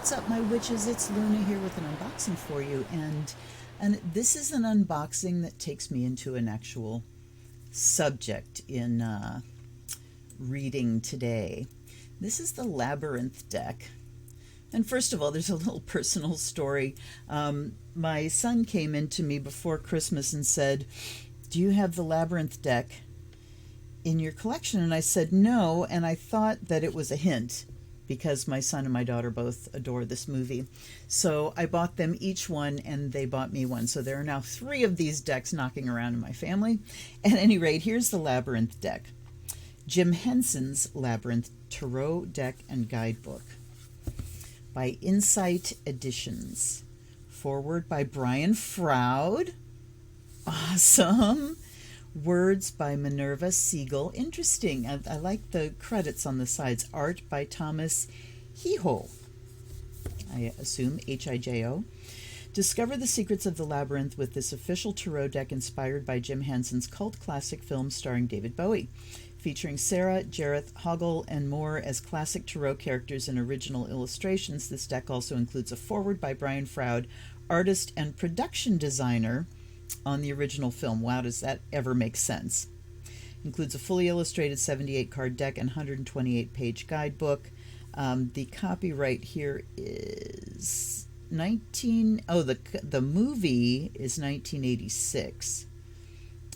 What's up, my witches? It's Luna here with an unboxing for you, and this is an unboxing that takes me into an actual subject in reading today. This is the Labyrinth deck. And first of all, there's a little personal story. My son came in to me before Christmas and said, "Do you have the Labyrinth deck in your collection?" And I said no, and I thought that it was a hint, because my son and my daughter both adore this movie. So I bought them each one, and they bought me one. So there are now 3 of these decks knocking around in my family. At any rate, here's the Labyrinth deck. Jim Henson's Labyrinth Tarot Deck and Guidebook by Insight Editions. Forward by Brian Froud. Awesome. Words by Minerva Siegel. Interesting. I like the credits on the sides. Art by Thomas Hijo. I assume Hijo. Discover the secrets of the labyrinth with this official tarot deck inspired by Jim Henson's cult classic film starring David Bowie. Featuring Sarah, Jareth, Hoggle, and more as classic tarot characters and original illustrations, this deck also includes a foreword by Brian Froud, artist and production designer on the original film. Wow, does that ever make sense? Includes a fully illustrated 78-card deck and 128-page guidebook. The copyright here is the movie is 1986.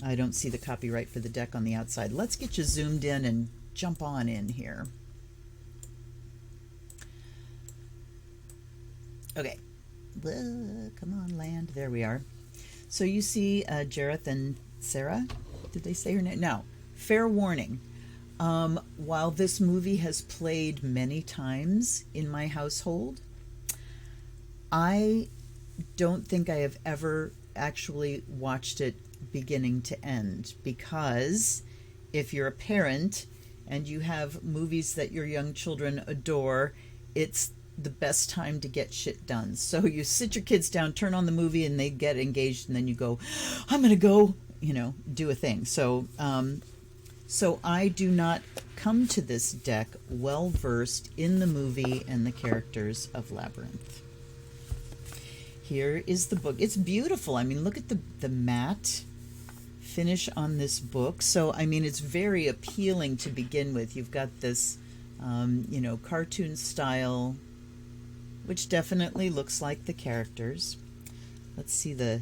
I don't see the copyright for the deck on the outside. Let's get you zoomed in and jump on in here. Okay. Whoa, come on, land. There we are. So you see Jareth and Sarah. Did they say her name? No. Fair warning. While this movie has played many times in my household, I don't think I have ever actually watched it beginning to end, because if you're a parent and you have movies that your young children adore, it's the best time to get shit done. So you sit your kids down, turn on the movie, and they get engaged, and then you go, I'm going to go, do a thing. So I do not come to this deck well versed in the movie and the characters of Labyrinth. Here is the book. It's beautiful. I mean, look at the matte finish on this book. So, I mean, it's very appealing to begin with. You've got this, cartoon style, which definitely looks like the characters. Let's see the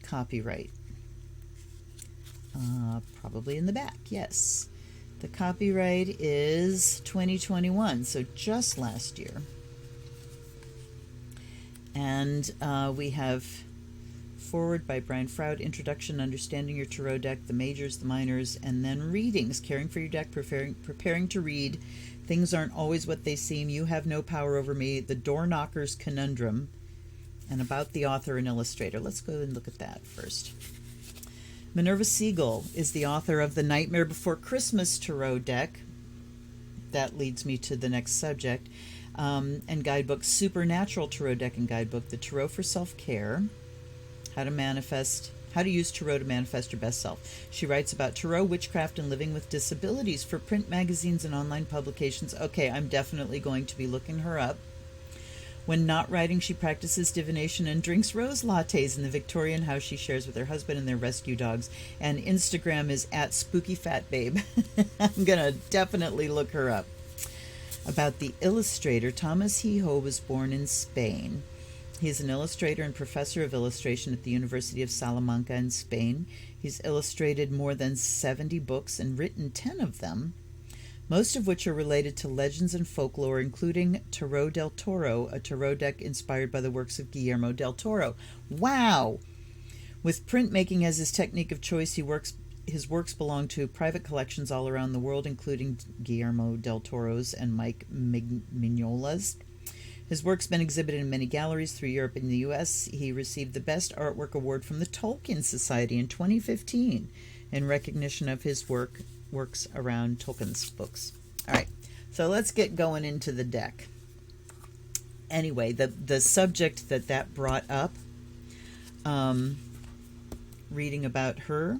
copyright. Probably in the back, yes. The copyright is 2021, so just last year. And we have forward by Brian Froud, introduction, understanding your tarot deck, the majors, the minors, and then readings, caring for your deck, preparing to read. Things aren't always what they seem. You have no power over me. The door knocker's conundrum, and about the author and illustrator. Let's go and look at that first. Minerva Siegel is the author of the Nightmare Before Christmas tarot deck. That leads me to the next subject. And guidebook, Supernatural Tarot Deck and Guidebook, The Tarot for Self-Care, How to Use Tarot to Manifest Your Best Self. She writes about tarot, witchcraft, and living with disabilities for print magazines and online publications. Okay, I'm definitely going to be looking her up. When not writing, she practices divination and drinks rose lattes in the Victorian house she shares with her husband and their rescue dogs. And Instagram is @SpookyFatBabe. I'm going to definitely look her up. About the illustrator, Thomas Hijo was born in Spain. He is an illustrator and professor of illustration at the University of Salamanca in Spain. He's illustrated more than 70 books and written 10 of them, most of which are related to legends and folklore, including Tarot del Toro, a tarot deck inspired by the works of Guillermo del Toro. Wow! With printmaking as his technique of choice, his works belong to private collections all around the world, including Guillermo del Toro's and Mike Mignola's. His work's been exhibited in many galleries through Europe and the U.S. He received the Best Artwork Award from the Tolkien Society in 2015 in recognition of his works around Tolkien's books. All right, so let's get going into the deck. Anyway, the subject that brought up, reading about her.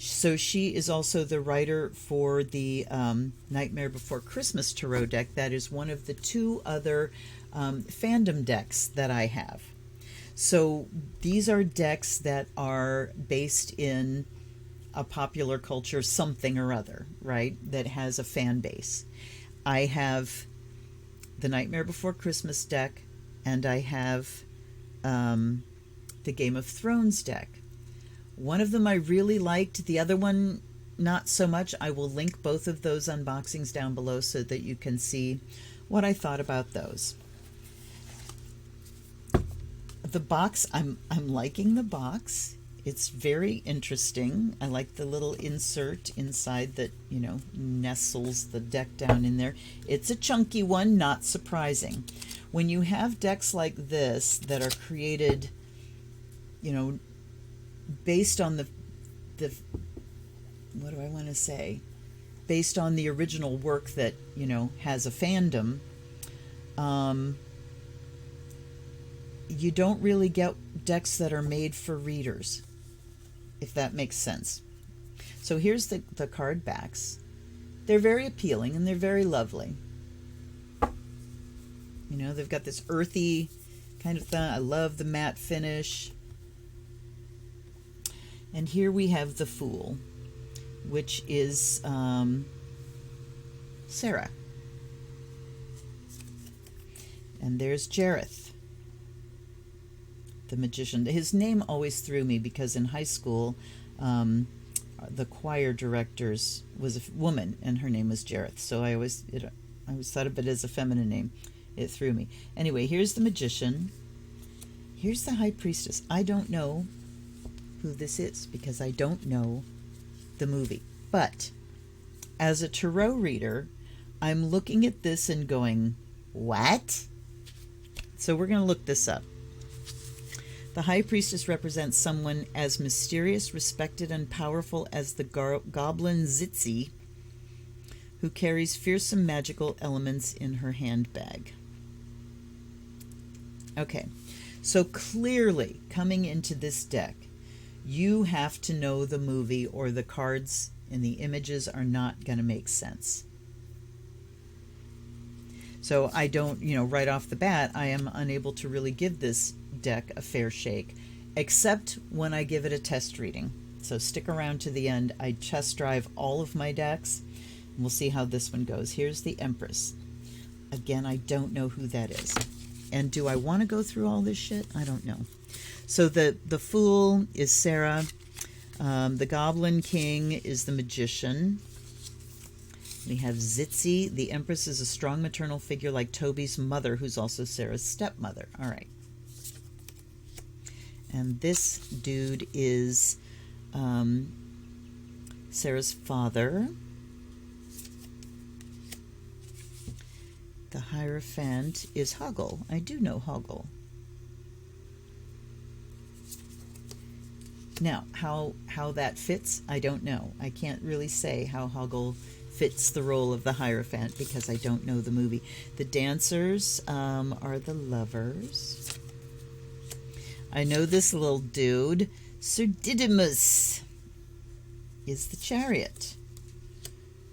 So she is also the writer for the Nightmare Before Christmas tarot deck. That is one of the 2 other fandom decks that I have. So these are decks that are based in a popular culture, something or other, right? That has a fan base. I have the Nightmare Before Christmas deck, and I have the Game of Thrones deck. One of them I really liked, the other one not so much. I will link both of those unboxings down below so that you can see what I thought about those. The box, I'm liking the box. It's very interesting. I like the little insert inside that, you know, nestles the deck down in there. It's a chunky one, not surprising. When you have decks like this that are created, you know, based on the what do I want to say? Based on the original work that, you know, has a fandom, you don't really get decks that are made for readers, if that makes sense. So here's the card backs. They're very appealing and they're very lovely. You know, they've got this earthy kind of thing. I love the matte finish. And here we have the Fool, which is Sarah. And there's Jareth, the magician. His name always threw me because in high school, the choir director's was a woman, and her name was Jareth. So I always thought of it as a feminine name. It threw me. Anyway, here's the magician. Here's the high priestess. I don't know who this is because I don't know the movie. But as a tarot reader, I'm looking at this and going, what? So we're going to look this up. The high priestess represents someone as mysterious, respected, and powerful as the goblin Zitzi, who carries fearsome magical elements in her handbag. Okay, so clearly coming into this deck, you have to know the movie or the cards and the images are not going to make sense. So I don't, you know, right off the bat, I am unable to really give this deck a fair shake, except when I give it a test reading. So stick around to the end. I test drive all of my decks, and we'll see how this one goes. Here's the Empress. Again, I don't know who that is. And do I want to go through all this shit? I don't know. So the Fool is Sarah. The Goblin King is the Magician. We have Zitzi. The Empress is a strong maternal figure like Toby's mother, who's also Sarah's stepmother. All right. And this dude is Sarah's father. The Hierophant is Hoggle. I do know Hoggle. Now, how that fits, I don't know. I can't really say how Hoggle fits the role of the Hierophant because I don't know the movie. The dancers are the lovers. I know this little dude. Sir Didymus is the Chariot.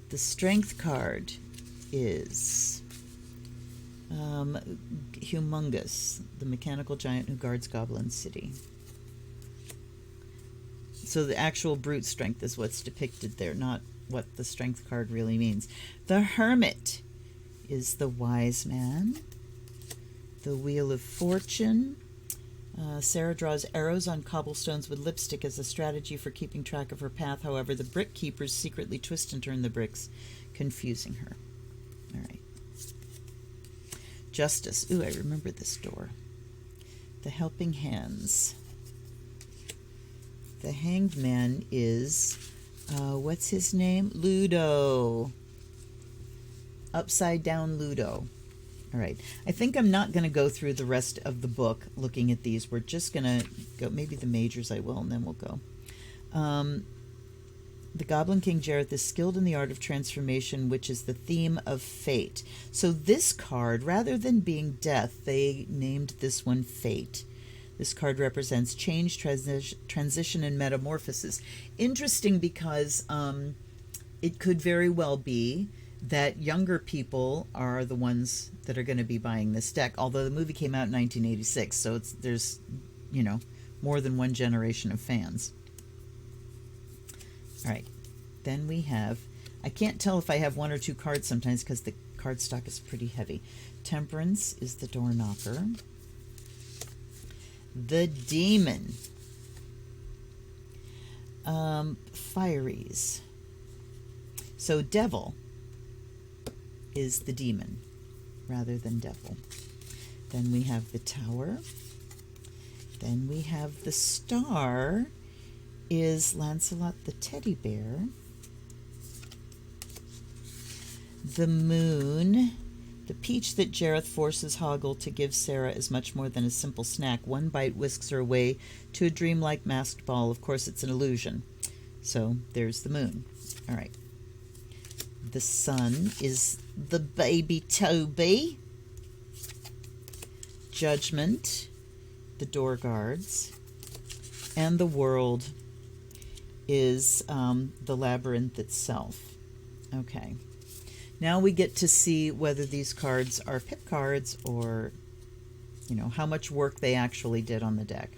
The Strength card is Humongous, the mechanical giant who guards Goblin City. So the actual brute strength is what's depicted there, not what the strength card really means. The Hermit is the wise man. The Wheel of Fortune. Sarah draws arrows on cobblestones with lipstick as a strategy for keeping track of her path. However, the brick keepers secretly twist and turn the bricks, confusing her. All right. Justice. Ooh, I remember this door. The Helping Hands. The Hanged Man is, what's his name? Ludo. Upside down Ludo. All right. I think I'm not going to go through the rest of the book looking at these. We're just going to go, maybe the majors I will, and then we'll go. The Goblin King Jareth is skilled in the art of transformation, which is the theme of fate. So this card, rather than being death, they named this one Fate. This card represents change, transition, and metamorphosis. Interesting because it could very well be that younger people are the ones that are going to be buying this deck, although the movie came out in 1986, so there's, you know, more than one generation of fans. All right, then we have, I can't tell if I have one or two cards sometimes because the cardstock is pretty heavy. Temperance is the door knocker. The demon. Fieries. So devil is the demon rather than devil. Then we have the tower. Then we have the star is Lancelot the teddy bear. The moon, the peach that Jareth forces Hoggle to give Sarah is much more than a simple snack. One bite whisks her away to a dreamlike masked ball. Of course, it's an illusion. So there's the moon. All right. The sun is the baby Toby. Judgment, the door guards. And the world is the labyrinth itself. Okay. Now we get to see whether these cards are pip cards or, you know, how much work they actually did on the deck.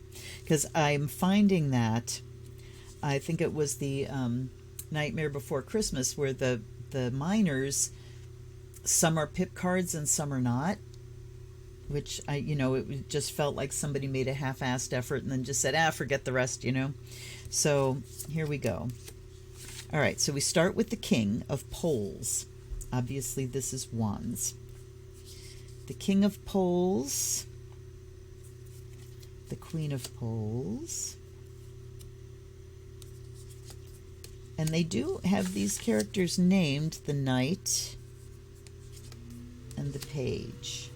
Because I'm finding that, I think it was the Nightmare Before Christmas where the minors, some are pip cards and some are not. Which, it just felt like somebody made a half-assed effort and then just said, forget the rest, you know. So here we go. All right, so we start with the King of Poles. Obviously, this is wands. The King of Poles. The Queen of Poles. And they do have these characters named the Knight and the Page.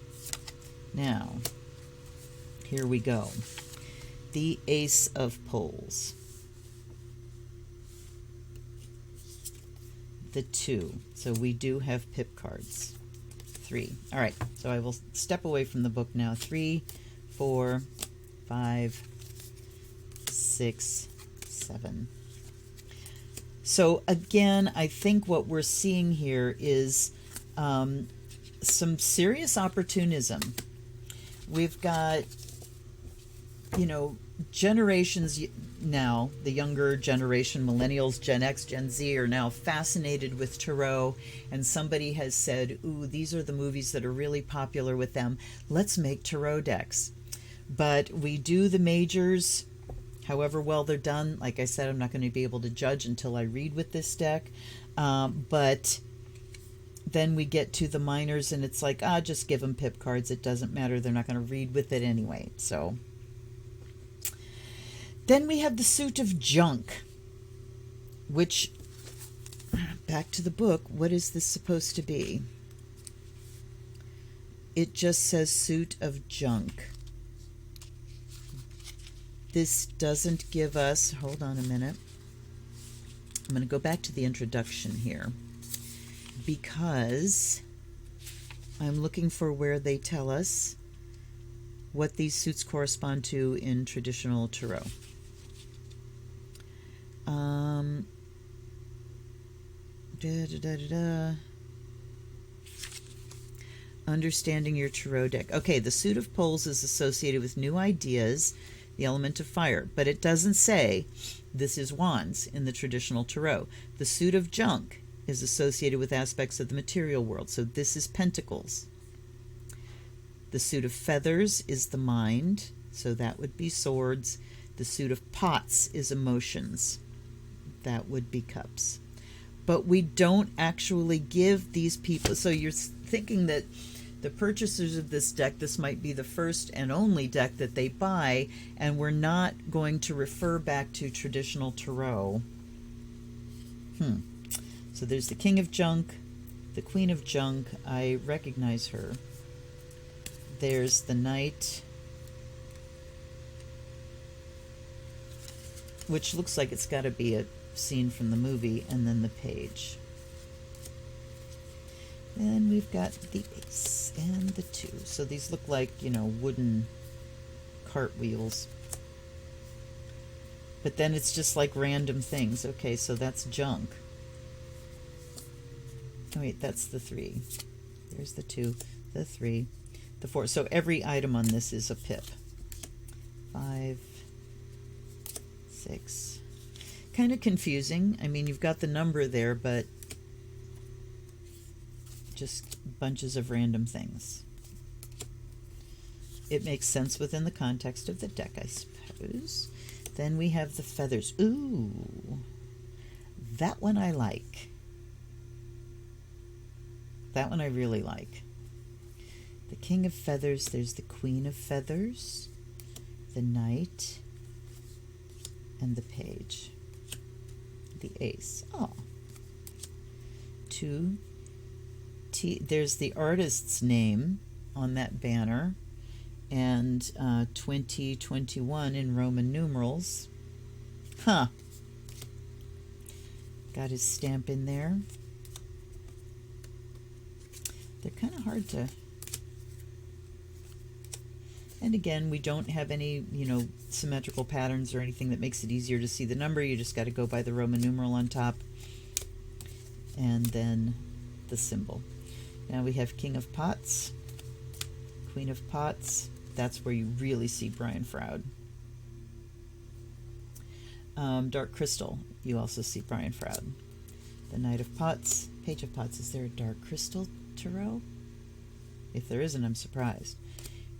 Now, here we go. The Ace of Poles. The 2. So we do have pip cards. 3. All right, so I will step away from the book now. 3, 4, 5, 6, 7. So again, I think what we're seeing here is some serious opportunism. We've got, generations now, the younger generation, millennials, Gen X, Gen Z, are now fascinated with tarot, and somebody has said, ooh, these are the movies that are really popular with them. Let's make tarot decks. But we do the majors, however well they're done. Like I said, I'm not going to be able to judge until I read with this deck. But then we get to the minors, and it's like, just give them pip cards. It doesn't matter. They're not going to read with it anyway. So then we have the Suit of Junk, which, back to the book, what is this supposed to be? It just says Suit of Junk. This doesn't give us, hold on a minute. I'm going to go back to the introduction here, because I'm looking for where they tell us what these suits correspond to in traditional tarot. Understanding your tarot deck. Okay, the Suit of Poles is associated with new ideas, the element of fire, but it doesn't say this is wands in the traditional tarot. The Suit of Junk is associated with aspects of the material world, so this is pentacles. The Suit of Feathers is the mind, so that would be swords. The Suit of Pots is emotions, that would be cups. But we don't actually give these people, so you're thinking that the purchasers of this deck, this might be the first and only deck that they buy, and we're not going to refer back to traditional tarot. So there's the King of Junk, the Queen of Junk. I recognize her. There's the Knight, which looks like it's got to be a scene from the movie, and then the Page. Then we've got the Ace and the 2. So these look like, wooden cartwheels. But then it's just like random things. Okay, so that's junk. Oh wait, that's the 3. There's the 2, the 3, the 4. So every item on this is a pip. 5, 6. Kind of confusing. I mean, you've got the number there, but just bunches of random things. It makes sense within the context of the deck, I suppose. Then we have the feathers. Ooh, that one I like. That one I really like. The King of Feathers, there's the Queen of Feathers, the Knight, and the Page. The Ace. Oh. 2. There's the artist's name on that banner, and 2021 in Roman numerals. Huh. Got his stamp in there. They're kind of hard to... And again, we don't have any, symmetrical patterns or anything that makes it easier to see the number. You just got to go by the Roman numeral on top. And then the symbol. Now we have King of Pots, Queen of Pots. That's where you really see Brian Froud. Dark Crystal, you also see Brian Froud. The Knight of Pots, Page of Pots. Is there a Dark Crystal tarot? If there isn't, I'm surprised.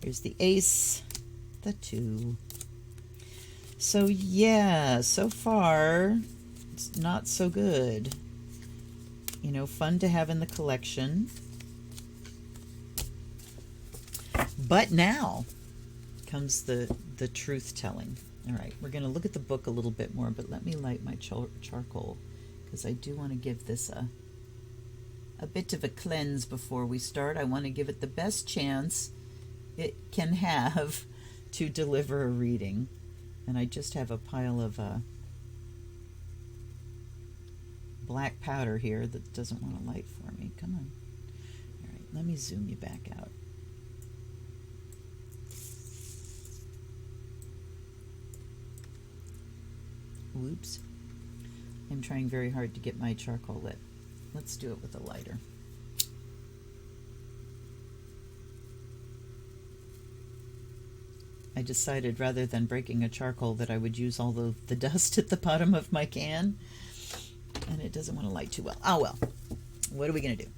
Here's the Ace, the 2. So yeah, so far, it's not so good. Fun to have in the collection. But now comes the truth-telling. All right, we're going to look at the book a little bit more, but let me light my charcoal, because I do want to give this a bit of a cleanse before we start. I want to give it the best chance it can have to deliver a reading. And I just have a pile of black powder here that doesn't want to light for me. Come on. All right, let me zoom you back out. Whoops. I'm trying very hard to get my charcoal lit. Let's do it with a lighter. I decided rather than breaking a charcoal that I would use all the dust at the bottom of my can. And it doesn't want to light too well. Oh well. What are we going to do?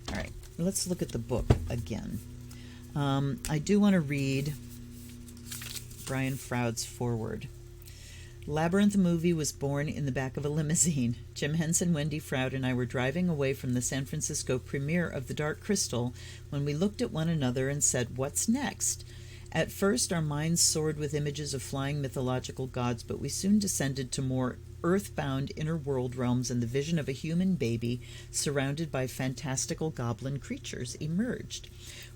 All right. Let's look at the book again. I do want to read Brian Froud's foreword. Labyrinth movie was born in the back of a limousine. Jim Henson, Wendy Froud, and I were driving away from the San Francisco premiere of The Dark Crystal when we looked at one another and said, "What's next?" At first, our minds soared with images of flying mythological gods, but we soon descended to more earthbound inner world realms, and the vision of a human baby surrounded by fantastical goblin creatures emerged.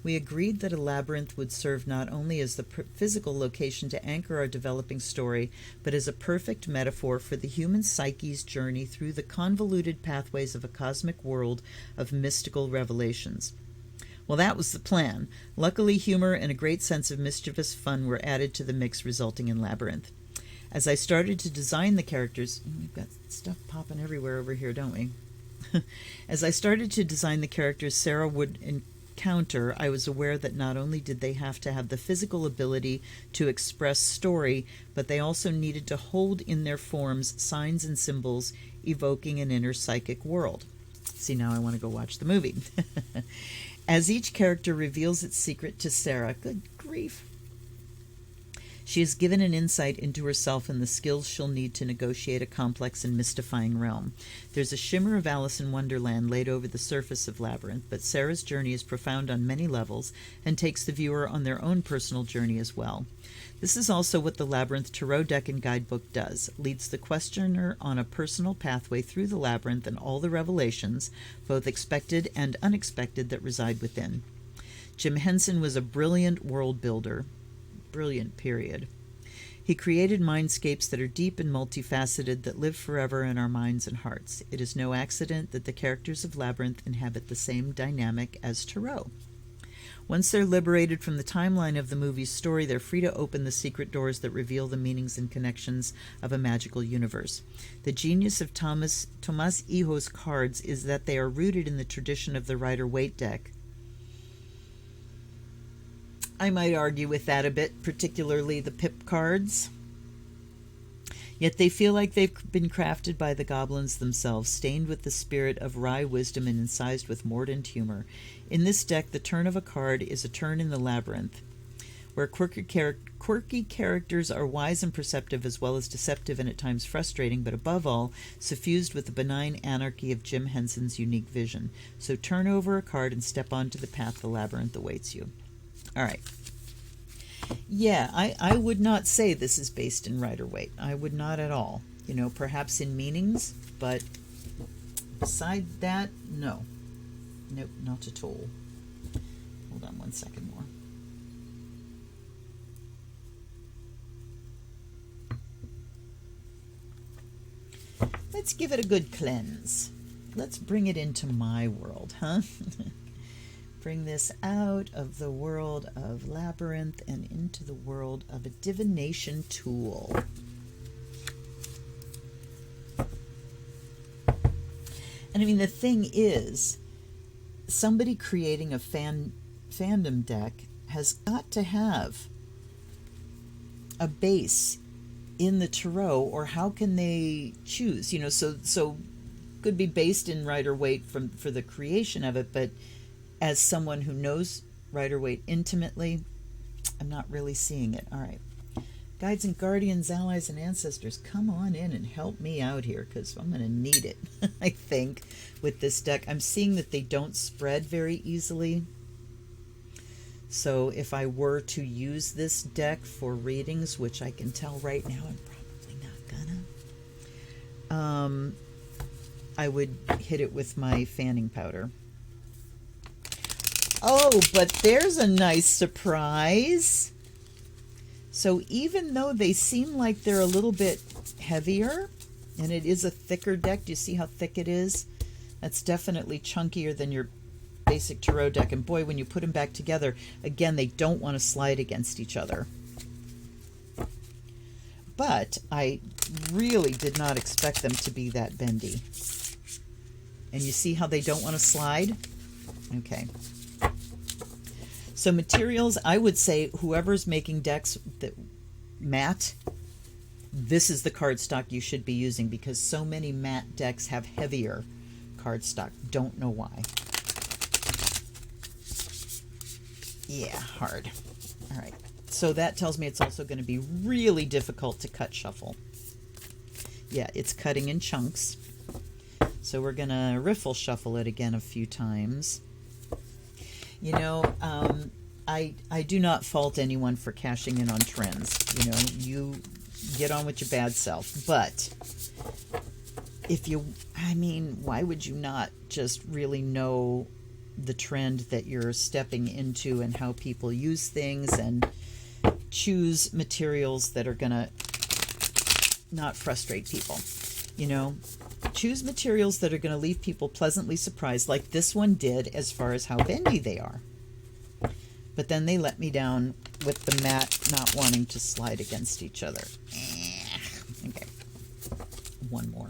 We agreed that a labyrinth would serve not only as the physical location to anchor our developing story, but as a perfect metaphor for the human psyche's journey through the convoluted pathways of a cosmic world of mystical revelations. Well, that was the plan. Luckily, humor and a great sense of mischievous fun were added to the mix, resulting in Labyrinth. As I started to design the characters... We've got stuff popping everywhere over here, don't we? As I started to design the characters Sarah would encounter, I was aware that not only did they have to have the physical ability to express story, but they also needed to hold in their forms signs and symbols evoking an inner psychic world. See, now I want to go watch the movie. As each character reveals its secret to Sarah, good grief, she is given an insight into herself and the skills she'll need to negotiate a complex and mystifying realm. There's a shimmer of Alice in Wonderland laid over the surface of Labyrinth, but Sarah's journey is profound on many levels and takes the viewer on their own personal journey as well. This is also what the Labyrinth Tarot Deck and Guidebook does, leads the questioner on a personal pathway through the labyrinth and all the revelations, both expected and unexpected, that reside within. Jim Henson was a brilliant world builder. Brilliant, period. He created mindscapes that are deep and multifaceted, that live forever in our minds and hearts. It is no accident that the characters of Labyrinth inhabit the same dynamic as Tarot. Once they're liberated from the timeline of the movie's story, they're free to open the secret doors that reveal the meanings and connections of a magical universe. The genius of Tomas Iho's cards is that they are rooted in the tradition of the Rider-Waite deck. I might argue with that a bit, particularly the Pip cards. Yet they feel like they've been crafted by the goblins themselves, stained with the spirit of wry wisdom and incised with mordant humor. In this deck, the turn of a card is a turn in the Labyrinth, where quirky characters are wise and perceptive as well as deceptive and at times frustrating, but above all, suffused with the benign anarchy of Jim Henson's unique vision. So turn over a card and step onto the path the Labyrinth awaits you. All right. Yeah, I would not say this is based in Rider-Waite. I would not at all. You know, perhaps in meanings, but beside that, no. Nope, not at all. Hold on one second more. Let's give it a good cleanse. Let's bring it into my world, huh? Bring this out of the world of Labyrinth and into the world of a divination tool. And I mean, the thing is, somebody creating a fandom deck has got to have a base in the tarot, or how can they choose? You know, so could be based in Rider-Waite for the creation of it, but as someone who knows Rider-Waite intimately, I'm not really seeing it. All right. Guides and guardians, allies and ancestors, come on in and help me out here, because I'm going to need it, I think, with this deck. I'm seeing that they don't spread very easily. So if I were to use this deck for readings, which I can tell right now I'm probably not gonna, I would hit it with my fanning powder. Oh, but there's a nice surprise. So even though they seem like they're a little bit heavier, and it is a thicker deck, do you see how thick it is? That's definitely chunkier than your basic tarot deck. And boy, when you put them back together, again, they don't want to slide against each other. But I really did not expect them to be that bendy. And you see how they don't want to slide? Okay. So materials, I would say whoever's making decks that matte, this is the cardstock you should be using, because so many matte decks have heavier cardstock. Don't know why. Yeah, hard. All right. So that tells me it's also going to be really difficult to cut shuffle. Yeah, it's cutting in chunks. So we're going to riffle shuffle it again a few times. You know, I do not fault anyone for cashing in on trends. You know, you get on with your bad self. But if you, I mean, why would you not just really know the trend that you're stepping into and how people use things, and choose materials that are going to not frustrate people? You know, choose materials that are going to leave people pleasantly surprised, like this one did, as far as how bendy they are. But then they let me down with the matte not wanting to slide against each other. Okay. One more.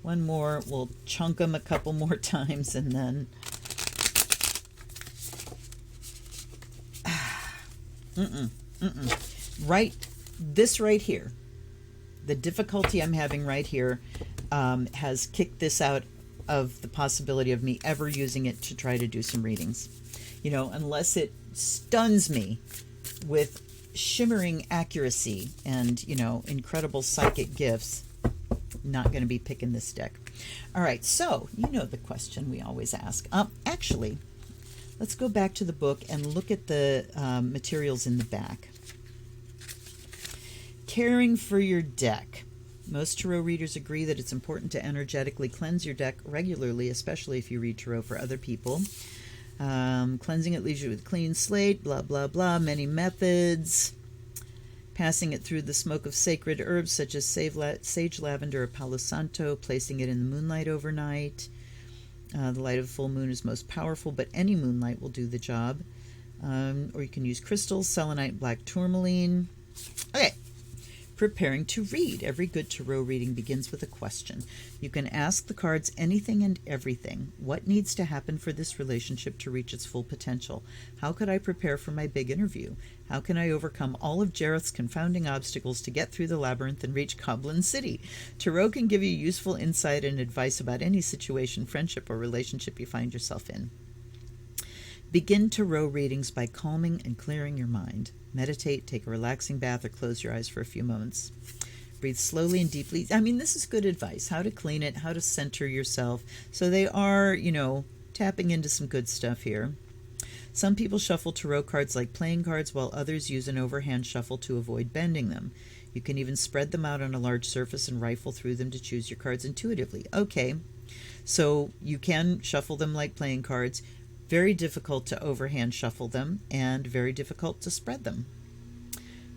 One more. We'll chunk them a couple more times, and then... Right, this right here, the difficulty I'm having right here has kicked this out of the possibility of me ever using it to try to do some readings. You know, unless it stuns me with shimmering accuracy and, you know, incredible psychic gifts, not going to be picking this deck. All right, so you know the question we always ask. Actually, let's go back to the book and look at the materials in the back. Caring for your deck. Most tarot readers agree that it's important to energetically cleanse your deck regularly, especially if you read tarot for other people. Cleansing it leaves you with a clean slate, blah, blah, blah, many methods. Passing it through the smoke of sacred herbs such as sage lavender or palo santo, placing it in the moonlight overnight. The light of the full moon is most powerful, but any moonlight will do the job. Or you can use crystals, selenite, black tourmaline. Okay. Preparing to read. Every good tarot reading begins with a question. You can ask the cards anything and everything. What needs to happen for this relationship to reach its full potential? How could I prepare for my big interview? How can I overcome all of Jareth's confounding obstacles to get through the labyrinth and reach Goblin City? Tarot can give you useful insight and advice about any situation, friendship, or relationship you find yourself in. Begin tarot readings by calming and clearing your mind. Meditate, take a relaxing bath, or close your eyes for a few moments. Breathe slowly and deeply. I mean, this is good advice. How to clean it, how to center yourself. So they are, tapping into some good stuff here. Some people shuffle tarot cards like playing cards, while others use an overhand shuffle to avoid bending them. You can even spread them out on a large surface and rifle through them to choose your cards intuitively. Okay, so you can shuffle them like playing cards. Very difficult to overhand shuffle them, and very difficult to spread them.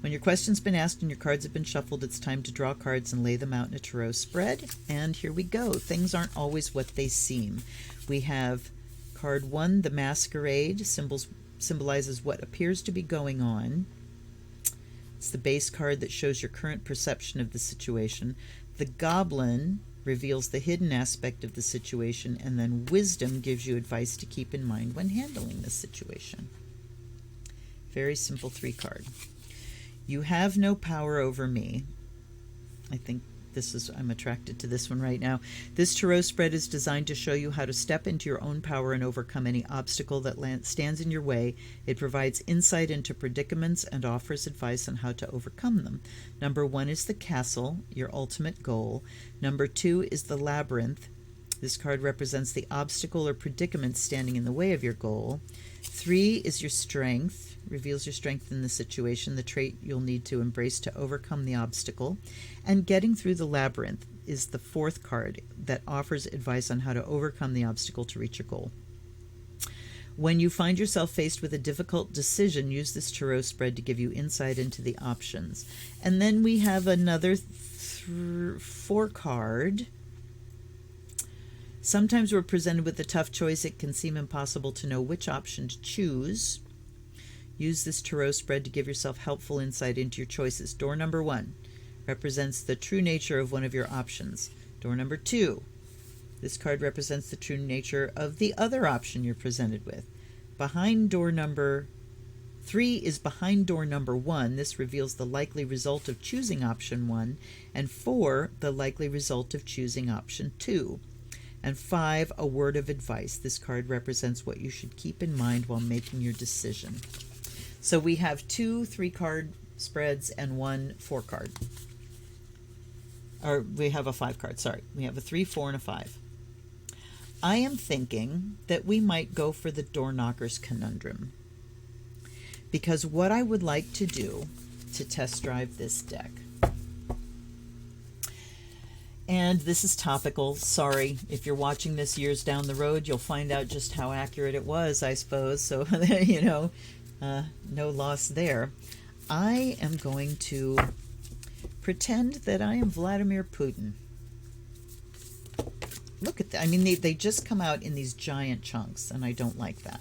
When your question's been asked and your cards have been shuffled, it's time to draw cards and lay them out in a tarot spread. And here we go. Things aren't always what they seem. We have card 1, the Masquerade, symbolizes what appears to be going on. It's the base card that shows your current perception of the situation. The Goblin reveals the hidden aspect of the situation, and then Wisdom gives you advice to keep in mind when handling this situation. Very simple 3-card. You have no power over me. I think I'm attracted to this one right now. This tarot spread is designed to show you how to step into your own power and overcome any obstacle that stands in your way. It provides insight into predicaments and offers advice on how to overcome them. Number 1 is the Castle, your ultimate goal. Number 2 is the Labyrinth. This card represents the obstacle or predicament standing in the way of your goal. 3 is your Strength, reveals your strength in the situation, the trait you'll need to embrace to overcome the obstacle. And Getting Through the Labyrinth is the 4th card that offers advice on how to overcome the obstacle to reach your goal. When you find yourself faced with a difficult decision, use this tarot spread to give you insight into the options. And then we have another 4-card. Sometimes we're presented with a tough choice. It can seem impossible to know which option to choose. Use this tarot spread to give yourself helpful insight into your choices. Door number 1 represents the true nature of one of your options. Door number 2, this card represents the true nature of the other option you're presented with. Behind door number 3 is behind door number 1. This reveals the likely result of choosing option 1. And 4, the likely result of choosing option 2. And 5, a word of advice. This card represents what you should keep in mind while making your decision. So we have 2 3-card spreads and 1 4-card. Or we have a 5-card, sorry. We have a 3, 4, and a 5. I am thinking that we might go for the Door Knocker's Conundrum, because what I would like to do to test drive this deck, and this is topical, sorry, if you're watching this years down the road, you'll find out just how accurate it was, I suppose, so, no loss there. I am going to pretend that I am Vladimir Putin. Look at that. I mean, they just come out in these giant chunks, and I don't like that.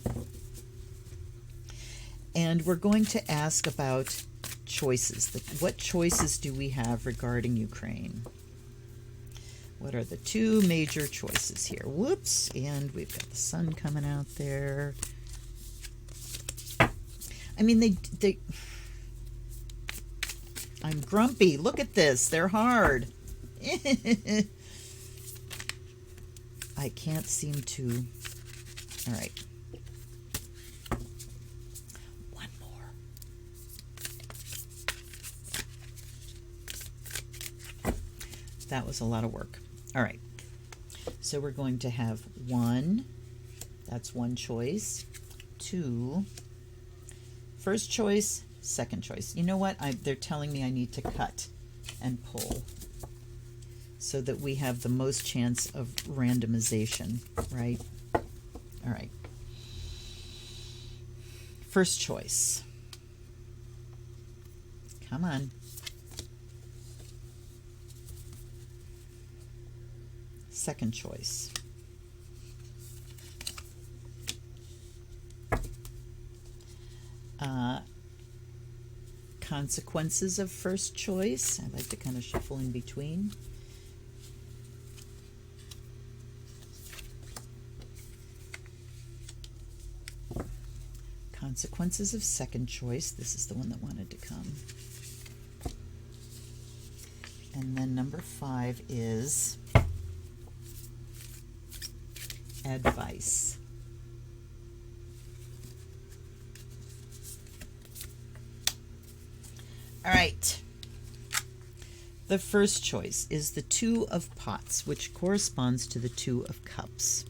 And we're going to ask about choices. What choices do we have regarding Ukraine? What are the 2 major choices here? Whoops. And we've got the sun coming out there. I mean, I'm grumpy. Look at this. They're hard. I can't seem to... All right. One more. That was a lot of work. All right. So we're going to have 1. That's 1 choice. 2. First choice, second choice. You know what? They're telling me I need to cut and pull so that we have the most chance of randomization, right? All right. First choice. Come on. Second choice. Consequences of first choice. I like to kind of shuffle in between. Consequences of second choice. This is the one that wanted to come. And then number 5 is advice. All right. The first choice is the 2 of Pots, which corresponds to the 2 of Cups.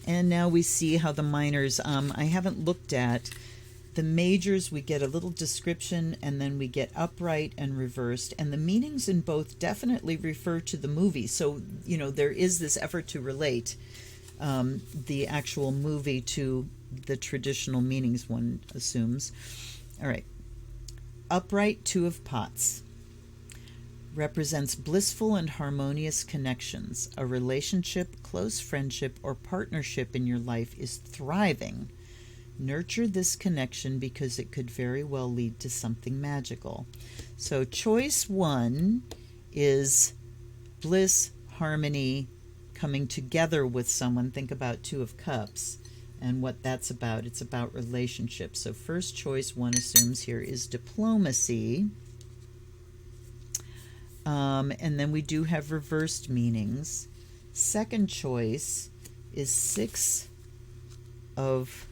And now we see how the minors, I haven't looked at. The majors, we get a little description, and then we get upright and reversed. And the meanings in both definitely refer to the movie. So, you know, there is this effort to relate the actual movie to the traditional meanings, one assumes. All right. Upright 2 of Pots represents blissful and harmonious connections. A relationship, close friendship, or partnership in your life is thriving. Nurture this connection because it could very well lead to something magical. So choice 1 is bliss, harmony, coming together with someone. Think about 2 of Cups and what that's about. It's about relationships. So first choice, one assumes here, is diplomacy. And then we do have reversed meanings. Second choice is 6 of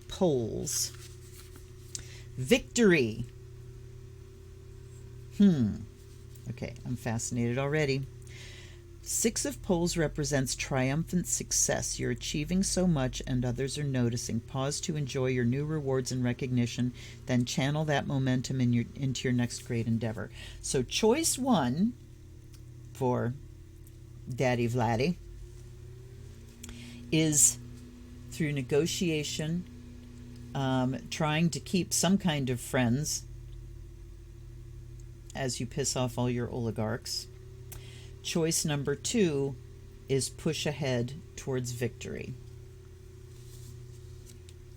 Poles. Victory. Okay, I'm fascinated already. 6 of Poles represents triumphant success. You're achieving so much and others are noticing. Pause to enjoy your new rewards and recognition, then channel that momentum into your next great endeavor. So choice 1 for Daddy Vladdy is through negotiation, trying to keep some kind of friends as you piss off all your oligarchs. Choice number 2 is push ahead towards victory,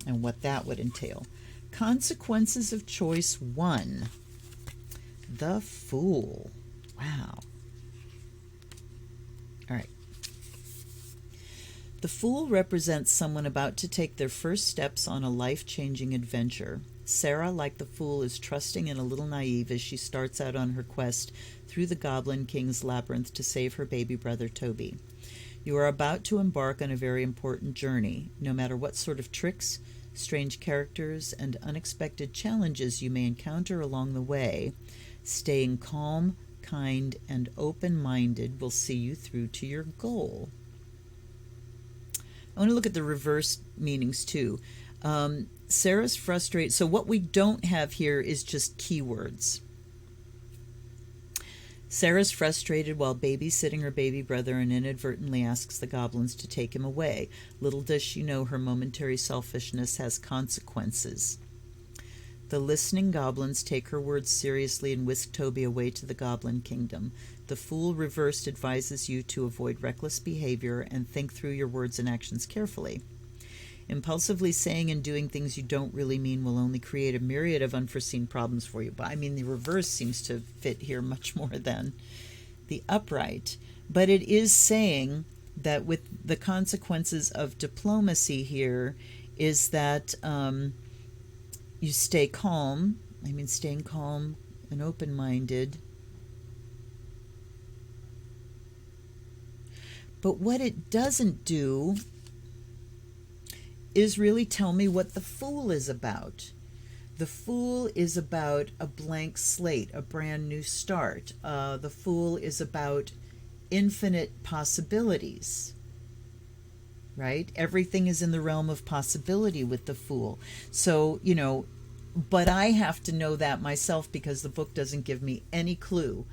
and what that would entail. Consequences of choice 1. The Fool. Wow. All right. The Fool represents someone about to take their first steps on a life-changing adventure. Sarah, like the Fool, is trusting and a little naive as she starts out on her quest through the Goblin King's labyrinth to save her baby brother Toby. You are about to embark on a very important journey. No matter what sort of tricks, strange characters, and unexpected challenges you may encounter along the way, staying calm, kind, and open-minded will see you through to your goal. I want to look at the reverse meanings too. Sarah's frustrated. So what we don't have here is just keywords. Sarah's frustrated while babysitting her baby brother and inadvertently asks the goblins to take him away. Little does she know her momentary selfishness has consequences. The listening goblins take her words seriously and whisk Toby away to the Goblin Kingdom. The Fool reversed advises you to avoid reckless behavior and think through your words and actions carefully. Impulsively saying and doing things you don't really mean will only create a myriad of unforeseen problems for you. But I mean, the reverse seems to fit here much more than the upright. But it is saying that with the consequences of diplomacy here is that you stay calm. I mean, staying calm and open-minded. But what it doesn't do is really tell me what the Fool is about. The Fool is about a blank slate, a brand new start. The Fool is about infinite possibilities, right? Everything is in the realm of possibility with the Fool. So, you know, but I have to know that myself because the book doesn't give me any clue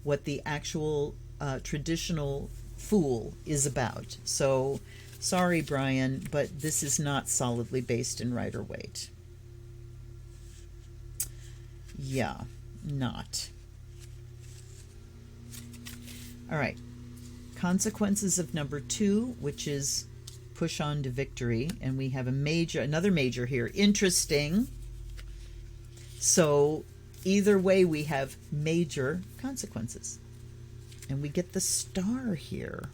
what the actual traditional Fool is about. So, sorry, Brian, but this is not solidly based in Rider-Waite. Yeah, not. All right. Consequences of number 2, which is push on to victory. And we have another major here. Interesting. So either way, we have major consequences. And we get the star here.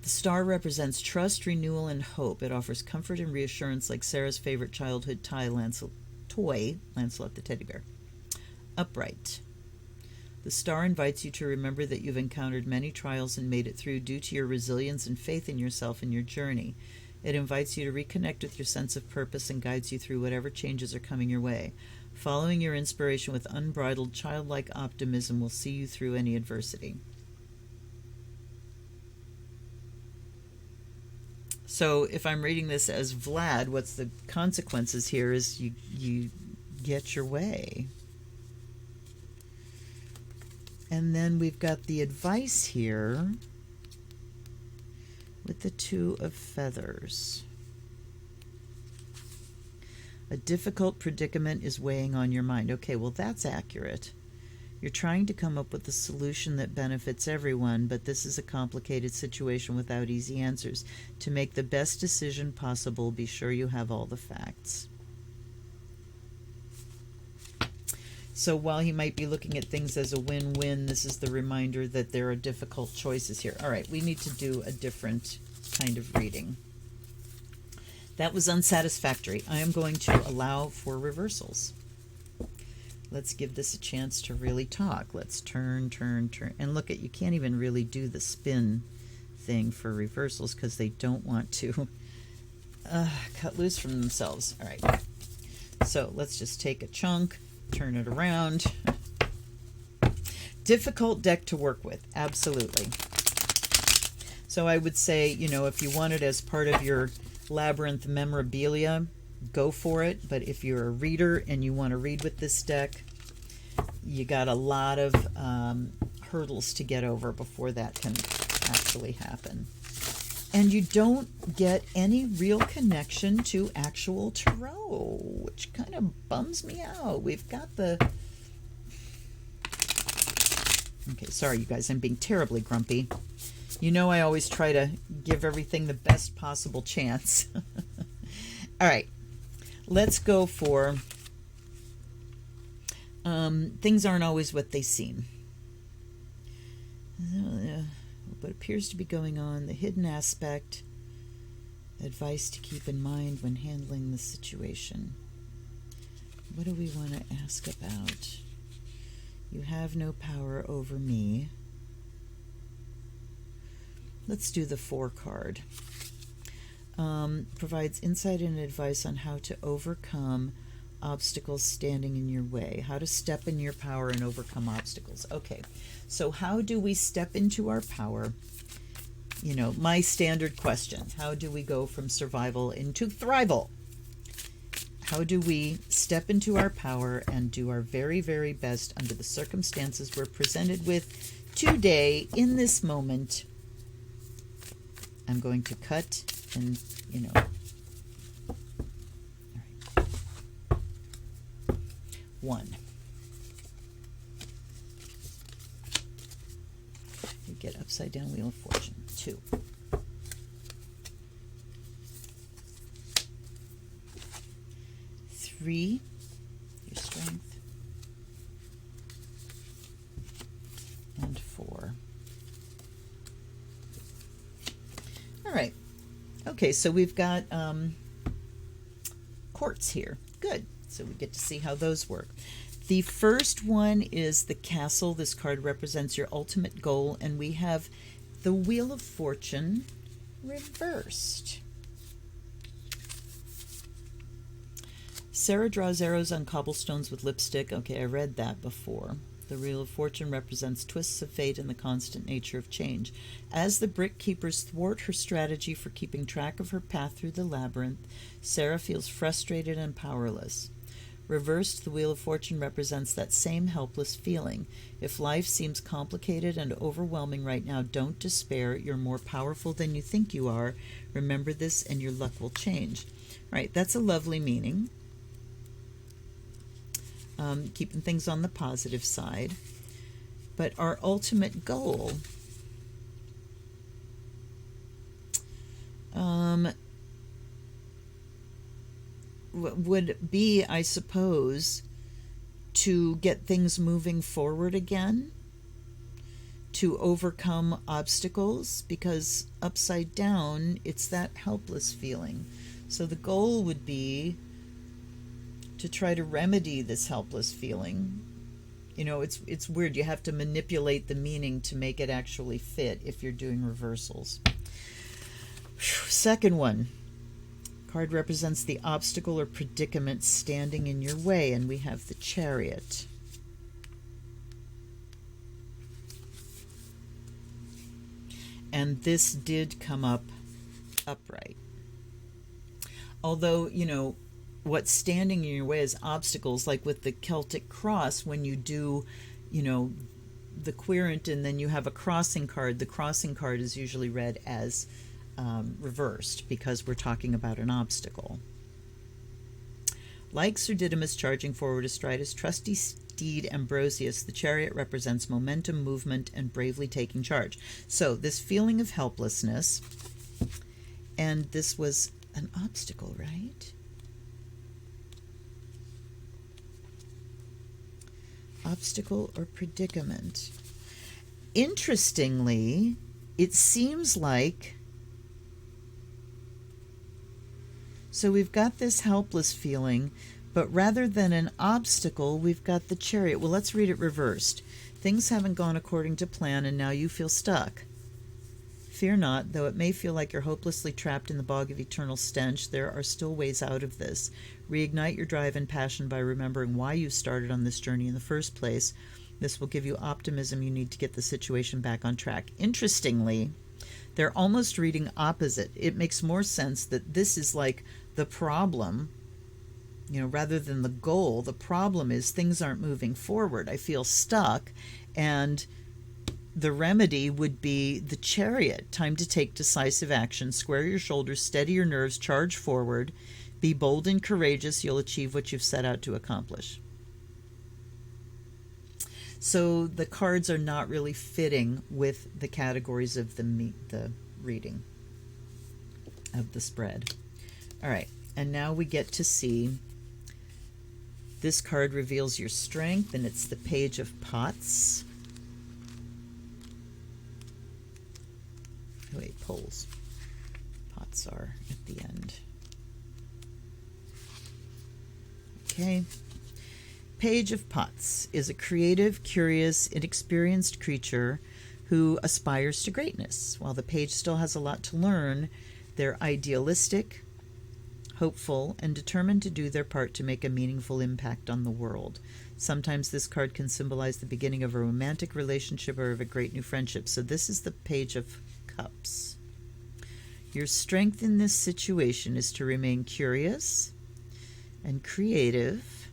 The star represents trust, renewal, and hope. It offers comfort and reassurance like Sarah's favorite childhood toy, Lancelot the teddy bear. Upright. The star invites you to remember that you've encountered many trials and made it through due to your resilience and faith in yourself and your journey. It invites you to reconnect with your sense of purpose and guides you through whatever changes are coming your way. Following your inspiration with unbridled, childlike optimism will see you through any adversity. So if I'm reading this as Vlad, what's the consequences here is you get your way. And then we've got the advice here with the Two of Feathers. A difficult predicament is weighing on your mind. Okay, well, that's accurate. You're trying to come up with a solution that benefits everyone, but this is a complicated situation without easy answers. To make the best decision possible, be sure you have all the facts. So while he might be looking at things as a win-win, this is the reminder that there are difficult choices here. All right, we need to do a different kind of reading. That was unsatisfactory. I am going to allow for reversals. Let's give this a chance to really talk. Let's turn. And look, you can't even really do the spin thing for reversals because they don't want to cut loose from themselves. All right. So let's just take a chunk, turn it around. Difficult deck to work with. Absolutely. So I would say, if you want it as part of your Labyrinth memorabilia, go for it. But if you're a reader and you want to read with this deck, you got a lot of hurdles to get over before that can actually happen. And you don't get any real connection to actual tarot, which kind of bums me out. We've got the... Okay, sorry, you guys. I'm being terribly grumpy. I always try to give everything the best possible chance. All right. Let's go for things aren't always what they seem. What appears to be going on, the hidden aspect, advice to keep in mind when handling the situation. What do we want to ask about? You have no power over me. Let's do the 4 card. Provides insight and advice on how to overcome obstacles standing in your way, how to step in your power and overcome obstacles. Okay, so how do we step into our power? My standard question, how do we go from survival into thrival? How do we step into our power and do our very, very best under the circumstances we're presented with today, in this moment? I'm going to cut and, All right. 1. You get upside down Wheel of Fortune. 2. 3. Your strength. And 4. All right. Okay, so we've got courts here. Good. So we get to see how those work. The first one is the castle. This card represents your ultimate goal, and we have the Wheel of Fortune reversed. Sarah draws arrows on cobblestones with lipstick. Okay, I read that before. The Wheel of Fortune represents twists of fate and the constant nature of change. As the brick keepers thwart her strategy for keeping track of her path through the labyrinth, Sarah feels frustrated and powerless. Reversed, the Wheel of Fortune represents that same helpless feeling. If life seems complicated and overwhelming right now, don't despair. You're more powerful than you think you are. Remember this and your luck will change. Right, that's a lovely meaning. Keeping things on the positive side. But our ultimate goal would be, I suppose, to get things moving forward again, to overcome obstacles, because upside down, it's that helpless feeling. So the goal would be to try to remedy this helpless feeling. You know, it's weird. You have to manipulate the meaning to make it actually fit if you're doing reversals. Second one. Card represents the obstacle or predicament standing in your way, and we have the Chariot. And this did come up upright. Although, you know, what's standing in your way is obstacles, like with the Celtic cross, when you do, you know, the querent and then you have a crossing card, the crossing card is usually read as reversed because we're talking about an obstacle. Like Sir Didymus charging forward astride his trusty steed Ambrosius, the Chariot represents momentum, movement, and bravely taking charge. So this feeling of helplessness, and this was an obstacle, right? Obstacle or predicament. Interestingly, it seems like, so we've got this helpless feeling, but rather than an obstacle, we've got the Chariot. Well, let's read it reversed. Things haven't gone according to plan, and now you feel stuck. Fear not, though it may feel like you're hopelessly trapped in the bog of eternal stench, there are still ways out of this. Reignite your drive and passion by remembering why you started on this journey in the first place. This will give you optimism you need to get the situation back on track. Interestingly, they're almost reading opposite. It makes more sense that this is like the problem, you know, rather than the goal. The problem is things aren't moving forward. I feel stuck, and the remedy would be the Chariot. Time to take decisive action. Square your shoulders, steady your nerves, charge forward. Be bold and courageous. You'll achieve what you've set out to accomplish. So the cards are not really fitting with the categories of the reading of the spread. All right, and now we get to see, this card reveals your strength, and it's the Page of Pots. Oh, wait, poles. Pots are at the end. Okay. Page of Pots is a creative, curious, inexperienced creature who aspires to greatness. While the page still has a lot to learn, they're idealistic, hopeful, and determined to do their part to make a meaningful impact on the world. Sometimes this card can symbolize the beginning of a romantic relationship or of a great new friendship. So this is the Page of Cups. Your strength in this situation is to remain curious and creative,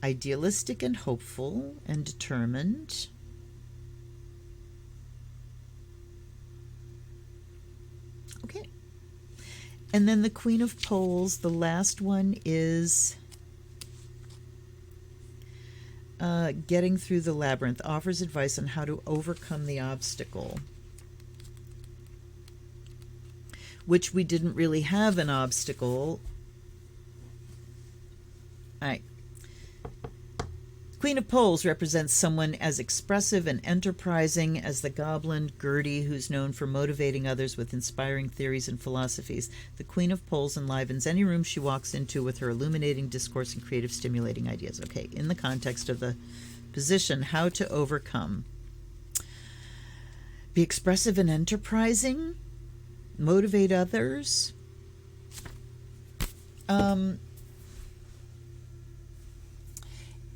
idealistic and hopeful and determined. Okay. And then the Queen of Poles, the last one, is getting through the labyrinth, offers advice on how to overcome the obstacle. Which we didn't really have an obstacle. All right. Queen of Poles represents someone as expressive and enterprising as the goblin Gertie, who's known for motivating others with inspiring theories and philosophies. The Queen of Poles enlivens any room she walks into with her illuminating discourse and creative, stimulating ideas. Okay, in the context of the position, how to overcome. Be expressive and enterprising. Motivate others.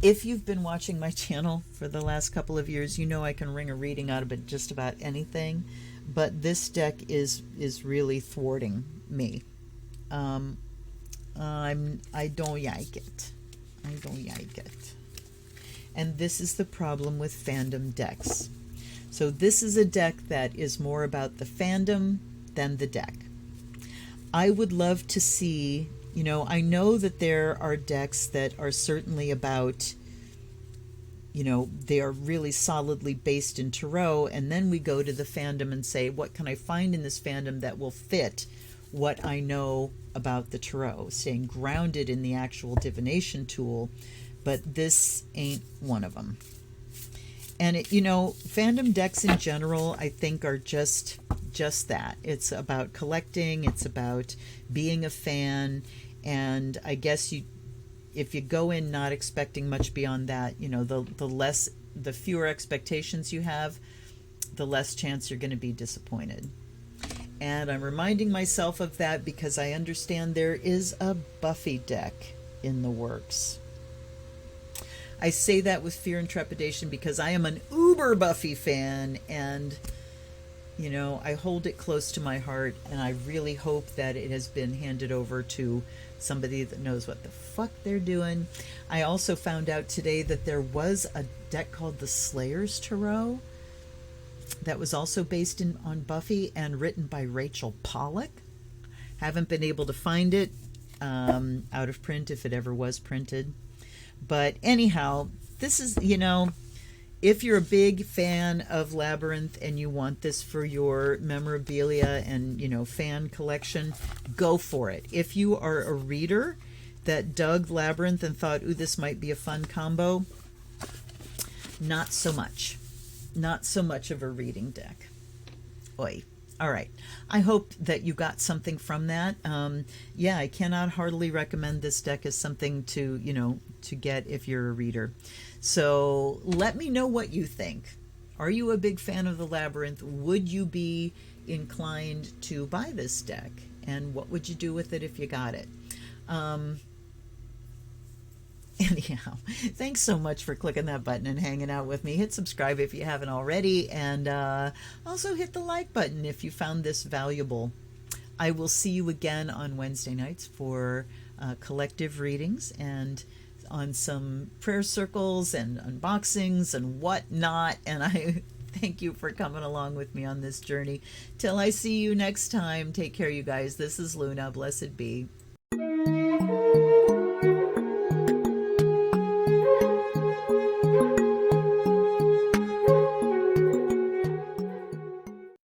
If you've been watching my channel for the last couple of years, you know I can wring a reading out of it just about anything, but this deck is really thwarting me. I don't like it. I don't like it. And this is the problem with fandom decks. So this is a deck that is more about the fandom than the deck. I would love to see, you know, I know that there are decks that are certainly about, you know, they are really solidly based in tarot, and then we go to the fandom and say, what can I find in this fandom that will fit what I know about the tarot, staying grounded in the actual divination tool, but this ain't one of them. And fandom decks in general, I think, are just that. It's about collecting, it's about being a fan, and I guess if you go in not expecting much beyond that, the fewer expectations you have, the less chance you're going to be disappointed. And I'm reminding myself of that because I understand there is a Buffy deck in the works. I say that with fear and trepidation because I am an uber Buffy fan, and I hold it close to my heart, and I really hope that it has been handed over to somebody that knows what the fuck they're doing. I also found out today that there was a deck called the Slayer's Tarot that was also based on Buffy and written by Rachel Pollack. Haven't been able to find it out of print, if it ever was printed. But anyhow, this is, if you're a big fan of Labyrinth and you want this for your memorabilia and, fan collection, go for it. If you are a reader that dug Labyrinth and thought, ooh, this might be a fun combo, not so much. Not so much of a reading deck. Oy. All right. I hope that you got something from that. I cannot heartily recommend this deck as something to get if you're a reader. So let me know what you think. Are you a big fan of the Labyrinth? Would you be inclined to buy this deck? And what would you do with it if you got it? Anyhow, thanks so much for clicking that button and hanging out with me. Hit subscribe if you haven't already, and also hit the like button if you found this valuable. I will see you again on Wednesday nights for collective readings and on some prayer circles and unboxings and whatnot. And I thank you for coming along with me on this journey. Till I see you next time, take care, you guys. This is Luna. Blessed be.